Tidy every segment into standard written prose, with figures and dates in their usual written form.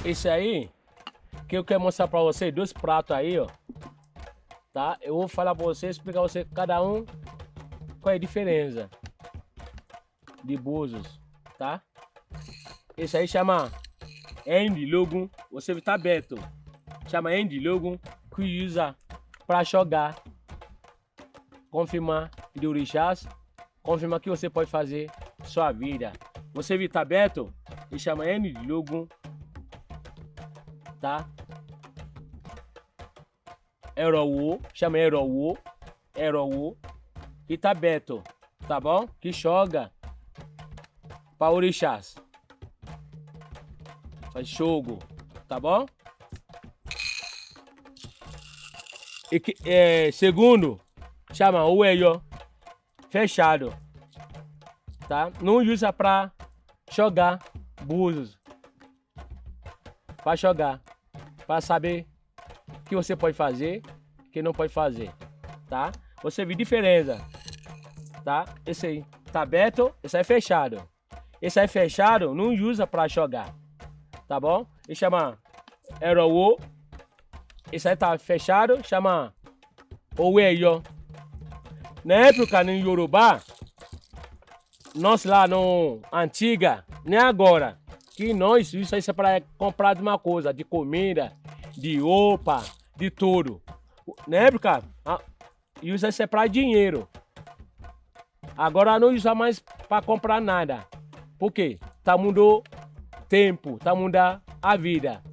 Esse aí, que eu quero mostrar pra vocês, dois pratos aí, ó. Tá? Eu vou falar pra vocês, explicar pra vocês, cada um, qual é a diferença de búzios, tá? Esse aí chama Andy Logan, você tá aberto. Chama Andy Logan, que usa pra jogar, confirmar de orixás, confirmar que você pode fazer sua vida. Você tá aberto? Ele chama Andy Logan, tá? Erowo, chama Erowo, que tá aberto, tá bom? Que joga para orixás. Faz jogo, tá bom? E que, segundo, chama Ueyo, fechado, tá? Não usa pra jogar búzios, pra jogar, pra saber o que você pode fazer, o que não pode fazer, tá? Você vê diferença, tá? Esse aí tá aberto, esse aí é fechado. Esse aí fechado não usa pra jogar, tá bom? Ele chama Erowo. Esse aí tá fechado, chama Oweyo. Na época, no Yorubá, nós lá no Antiga, nem agora, que nós, isso aí é para comprar de uma coisa, de comida, de roupa, de tudo. Na época, isso aí é para dinheiro. Agora não usa mais para comprar nada. Por quê? Tá mudando tempo, tá mudando a vida,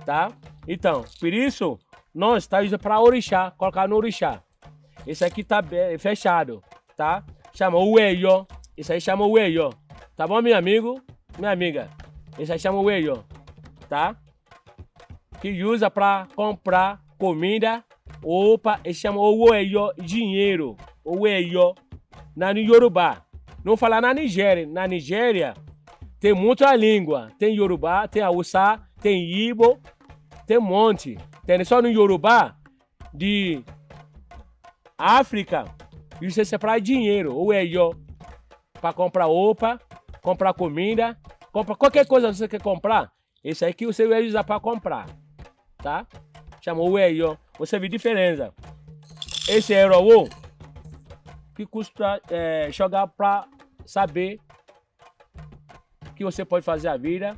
tá? Então, por isso, nós tá usando para orixá, colocar no orixá. Esse aqui tá fechado, tá? Chama Ueyo. Esse aí chama Ueyo. Tá bom, meu amigo? Minha amiga. Esse aí chama Ueyo, tá? Que usa para comprar comida, roupa. Esse chama Ueyo, dinheiro. Ueyo. Na Yorubá. Não falar na Nigéria. Na Nigéria tem muita língua. Tem Yorubá, tem Hausa, tem Igbo, tem um monte. Tem só no Yorubá de África, isso é para dinheiro. Ou é para comprar roupa, comprar comida, comprar qualquer coisa que você quer comprar. Esse aí que você vai usar para comprar, tá? Chama o Eyo. Você vê diferença. Esse é o que custa jogar para saber que você pode fazer a vida,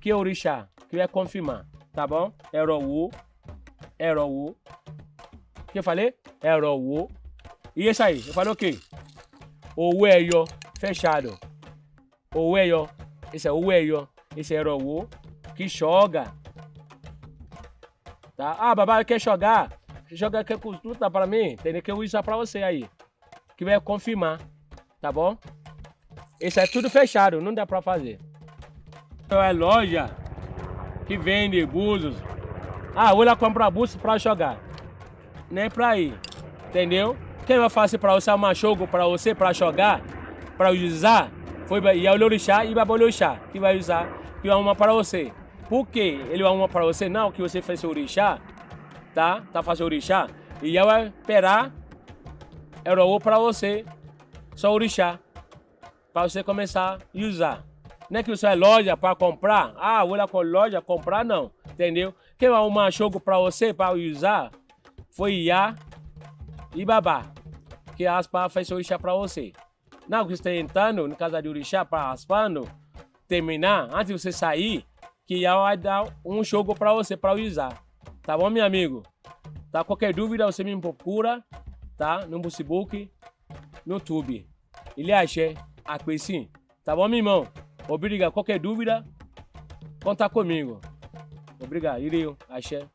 que é orixá, que é confirmar, tá bom? Erowo. O que eu falei? Erowo. E esse aí, eu falei o quê? O Ueyo, fechado. O Ueyo, esse é o Ueyo, esse é Erowo, que joga. Tá? Ah, babá, quer jogar? Joga que custa para mim, tem que eu usar para você aí. Que vai confirmar, tá bom? Esse é tudo fechado, não dá para fazer. Então é loja que vende búzios. Ah, vou lá comprar búzios para jogar. Nem para ir, entendeu? Quem vai fazer para você arrumar jogo para você, para jogar, para usar, foi o orixá e o orixá que vai usar, que vai arrumar para você. Por que ele vai arrumar para você? Não, que você fez o orixá, tá? Tá fazendo orixá, e ele vai esperar Erowo para você, só orixá, para você começar a usar. Não é que você é loja para comprar, ah, vou lá com loja comprar, não, entendeu? Quem vai arrumar jogo para você, para usar, foi Iá e Babá, que aspa fez o orixá para você. Não, que você está entrando na casa de orixá para raspando, terminar, antes de você sair, que Iá vai dar um jogo para você, para usar. Tá bom, meu amigo? Tá? Qualquer dúvida, você me procura, tá? No Facebook, no YouTube. Ele acha aqui sim. Tá bom, meu irmão? Obrigado. Qualquer dúvida, conta comigo. Obrigado. Irio, axé.